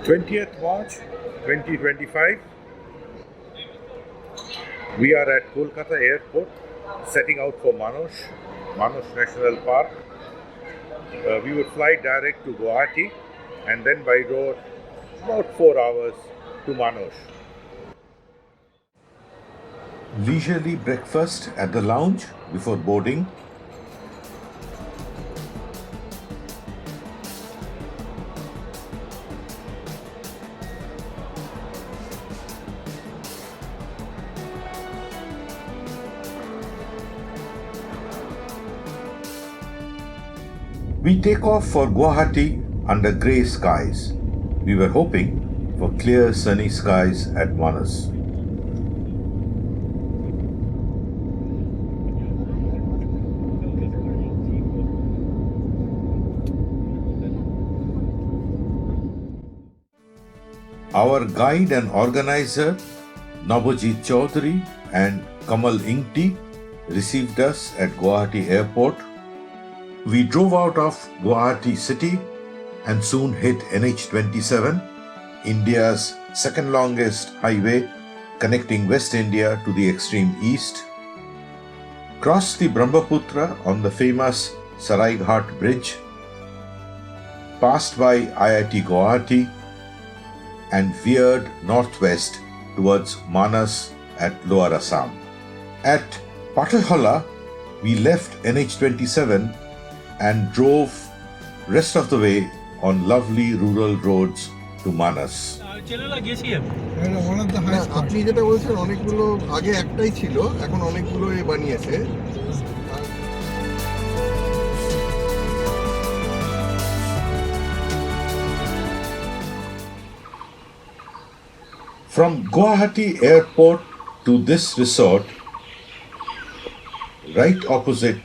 20th March 2025. We are at Kolkata airport setting out for Manos National Park. We would fly direct to Guwahati and then by road about 4 hours to Manos. Leisurely breakfast at the lounge before boarding. We take off for Guwahati under grey skies. We were hoping for clear sunny skies at Manos. Our guide and organizer, Nabojit Chaudhary and Kamal Ingti, received us at Guwahati Airport. We drove out of Guwahati city and soon hit NH27, India's second longest highway connecting West India to the extreme east. Crossed the Brahmaputra on the famous Saraighat Bridge. Passed by IIT Guwahati and veered northwest towards Manas at Lower Assam. At Pathalhala, we left NH27 and drove rest of the way on lovely rural roads to Manas. আপনি যেটা বলছেন অনেকগুলো আগে একটাই ছিল এখন অনেকগুলো বানিয়েছে From Guwahati Airport to this resort, right opposite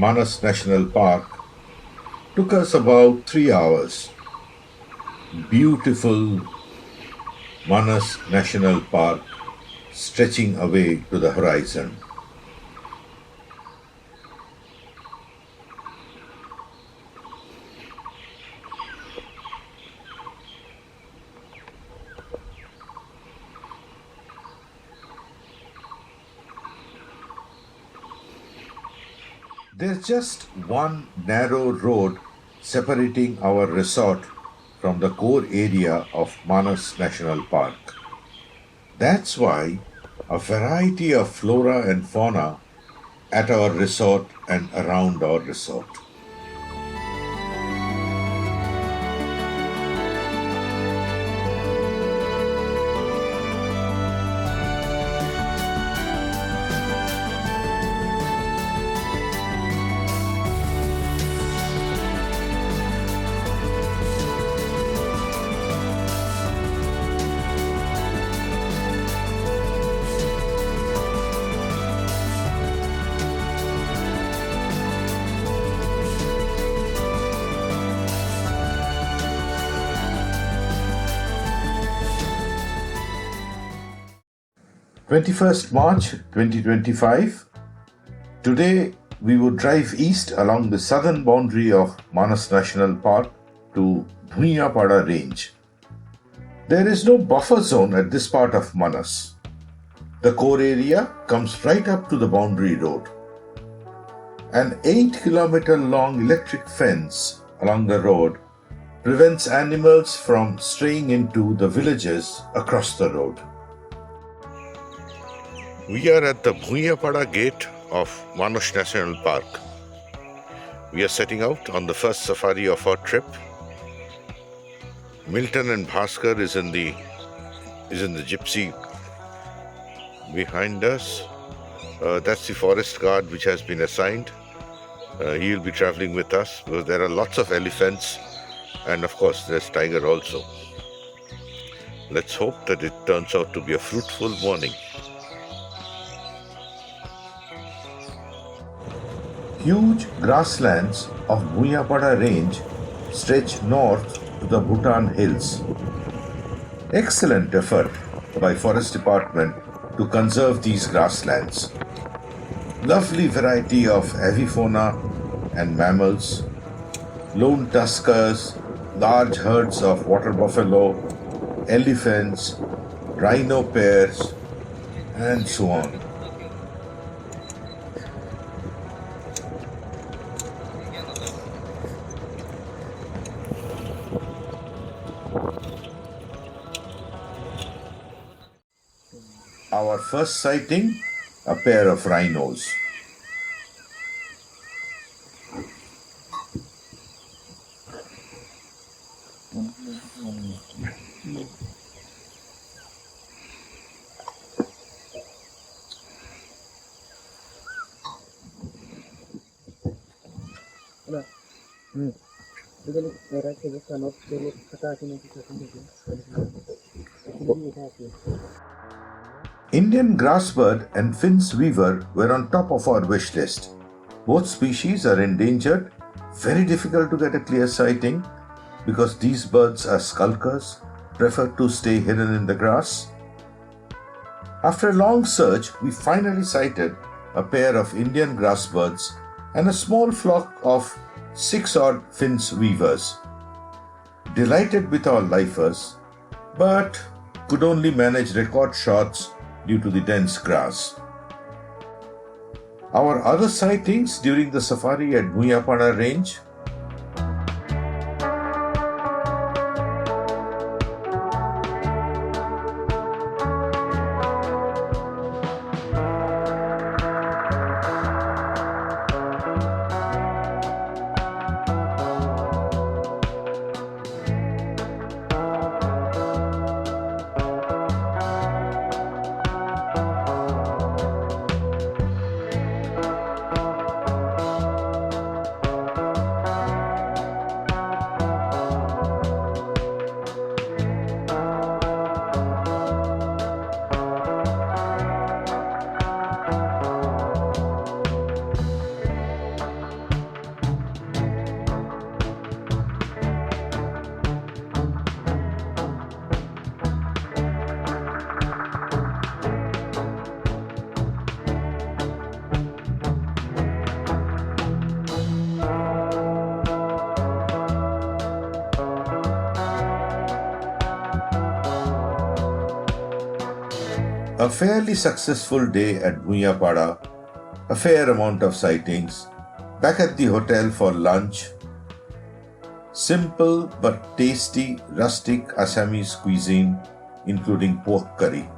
Manas National Park, took us about 3 hours. Beautiful Manas National Park stretching away to the horizon. There's just one narrow road separating our resort from the core area of Manas National Park. That's why a variety of flora and fauna at our resort and around our resort. March 2025. Today we would drive east along the southern boundary of Manas National Park to Bhuiyapada Range. There is no buffer zone at this part of Manas. The core area comes right up to the boundary road. An 8-kilometer long electric fence along the road prevents animals from straying into the villages across the road. We are at the Bhuiyapada gate of Manas National Park. We are setting out on the first safari of our trip. Milton and Bhaskar is in the gypsy behind us. That's the forest guard which has been assigned. He will be traveling with us because there are lots of elephants and of course there's tiger also. Let's hope that it turns out to be a fruitful morning. Huge grasslands of Bhuiyapada Range stretch north to the Bhutan Hills. Excellent effort by Forest Department to conserve these grasslands. Lovely variety of avifauna and mammals, lone tuskers, large herds of water buffalo, elephants, rhino pairs, and so on. Our first sighting, a pair of rhinos. Indian grassbird and Finns weaver were on top of our wish list. Both species are endangered, very difficult to get a clear sighting because these birds are skulkers, prefer to stay hidden in the grass. After a long search, we finally sighted a pair of Indian grassbirds and a small flock of 6-odd Finns weavers. Delighted with our lifers, but could only manage record shots due to the dense grass. Our other sightings during the safari at Bhuyapada range. A fairly successful day at Bhuyapada, a fair amount of sightings, back at the hotel for lunch, simple but tasty rustic Assamese cuisine including pork curry.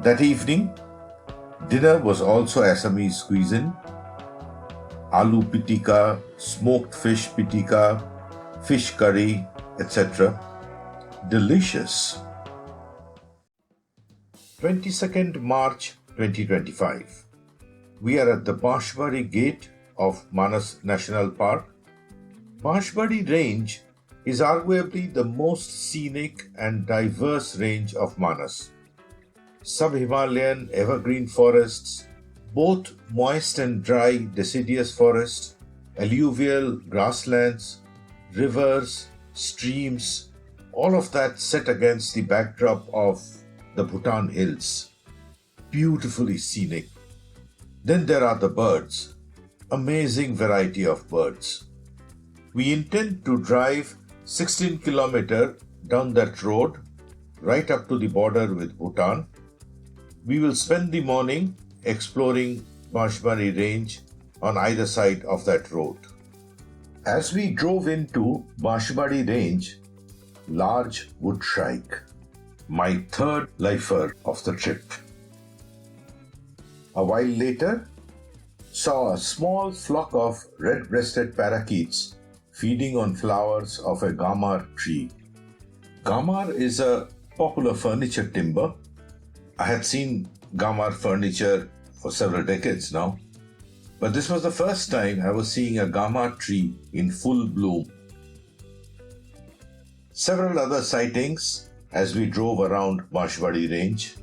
That evening, dinner was also Assamese cuisine, aloo pitika, smoked fish pitika, fish curry, etc. Delicious. 22nd March 2025. We are at the Pashbari gate of Manas National Park. Pashbari range is arguably the most scenic and diverse range of Manas. Sub-Himalayan evergreen forests, both moist and dry deciduous forests, alluvial grasslands, rivers, streams, all of that set against the backdrop of the Bhutan hills. Beautifully scenic. Then there are the birds. Amazing variety of birds. We intend to drive 16 km down that road right up to the border with Bhutan. We will spend the morning exploring Pashbari range on either side of that road. As we drove into Pashbari range, large wood shrike, my third lifer of the trip. A while later, saw a small flock of red-breasted parakeets feeding on flowers of a gamar tree. Gamar is a popular furniture timber. I had seen gamar furniture for several decades now, but this was the first time I was seeing a gamar tree in full bloom. Several other sightings as we drove around Pashbari range.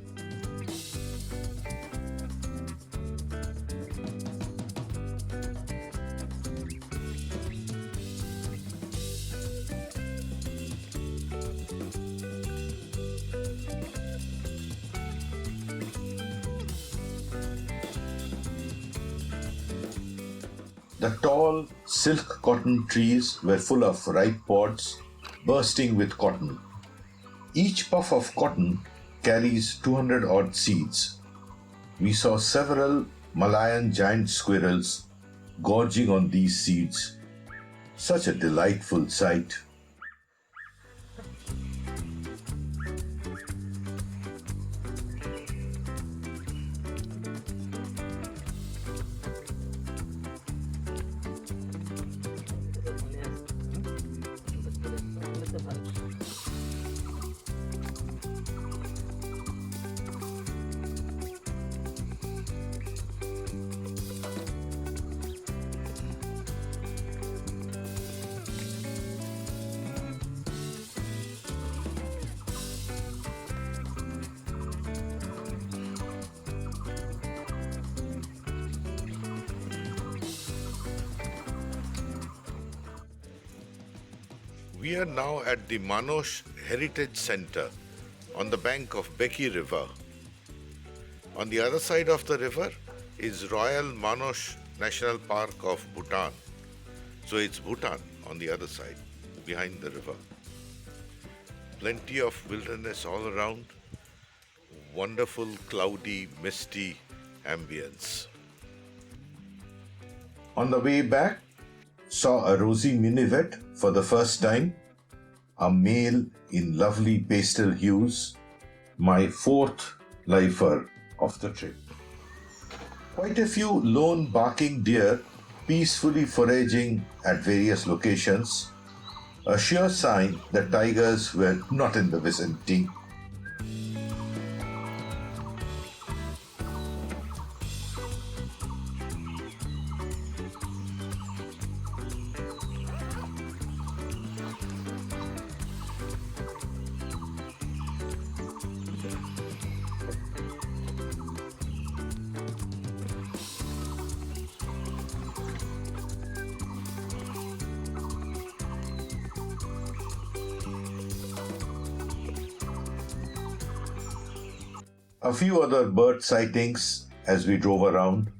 The tall silk cotton trees were full of ripe pods, bursting with cotton. Each puff of cotton carries 200 odd seeds. We saw several Malayan giant squirrels gorging on these seeds. Such a delightful sight. We are now at the Manosh Heritage Center on the bank of Beki River. On the other side of the river is Royal Manosh National Park of Bhutan. So it's Bhutan on the other side, behind the river. Plenty of wilderness all around. Wonderful, cloudy, misty ambience. On the way back, saw a rosy minivet for the first time, a male in lovely pastel hues, my fourth lifer of the trip. Quite a few lone barking deer peacefully foraging at various locations, a sure sign that tigers were not in the vicinity. A few other bird sightings as we drove around.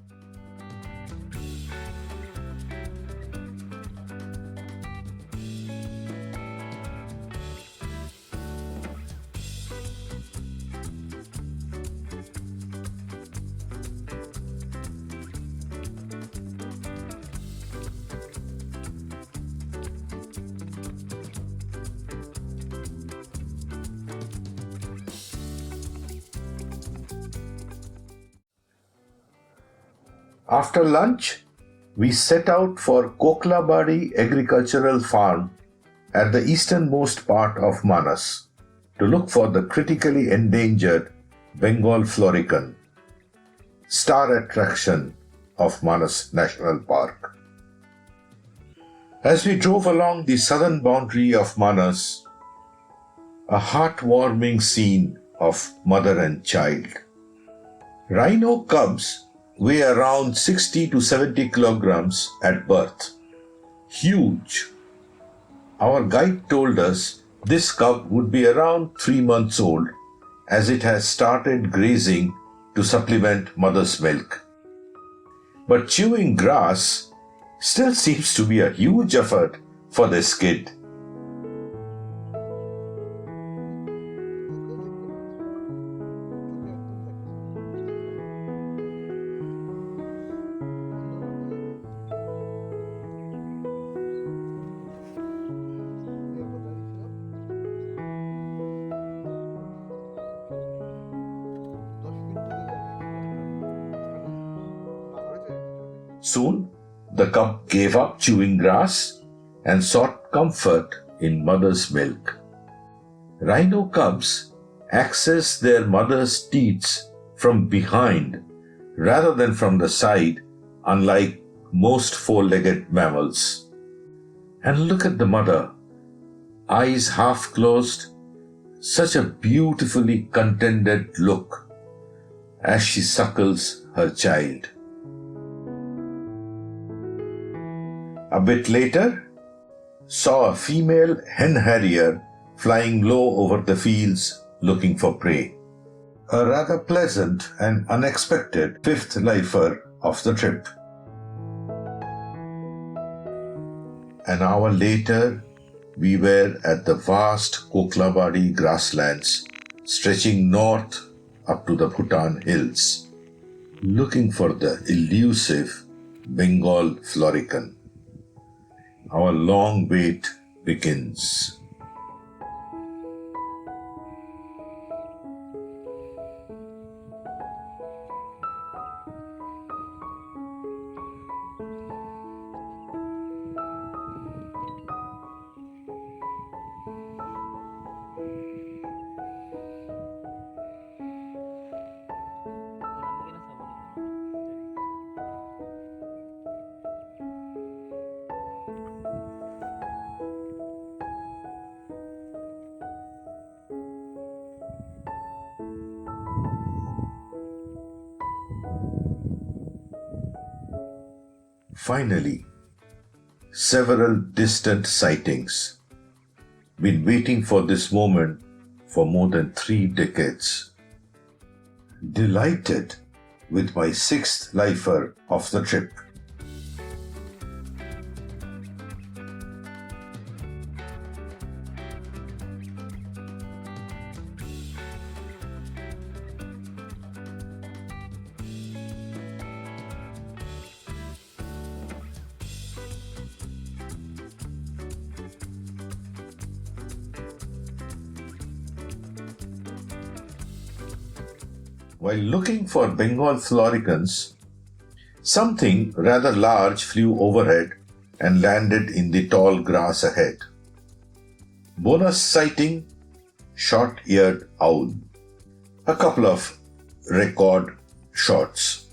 After lunch, we set out for Koklabadi Agricultural Farm at the easternmost part of Manas to look for the critically endangered Bengal Florican, star attraction of Manas National Park. As we drove along the southern boundary of Manas, a heartwarming scene of mother and child. Rhino cubs weigh around 60 to 70 kilograms at birth. Huge. Our guide told us this cub would be around 3 months old as it has started grazing to supplement mother's milk. But chewing grass still seems to be a huge effort for this kid. Soon, the cub gave up chewing grass and sought comfort in mother's milk. Rhino cubs access their mother's teats from behind rather than from the side, unlike most four-legged mammals. And look at the mother, eyes half closed, such a beautifully contented look as she suckles her child. A bit later, saw a female hen harrier flying low over the fields looking for prey. A rather pleasant and unexpected fifth lifer of the trip. An hour later, we were at the vast Koklabadi grasslands stretching north up to the Bhutan hills, looking for the elusive Bengal Florican. Our long wait begins. Finally, several distant sightings. Been waiting for this moment for more than 3 decades. Delighted with my 6th lifer of the trip. While looking for Bengal Floricans, something rather large flew overhead and landed in the tall grass ahead. Bonus sighting, short-eared owl. A couple of record shots.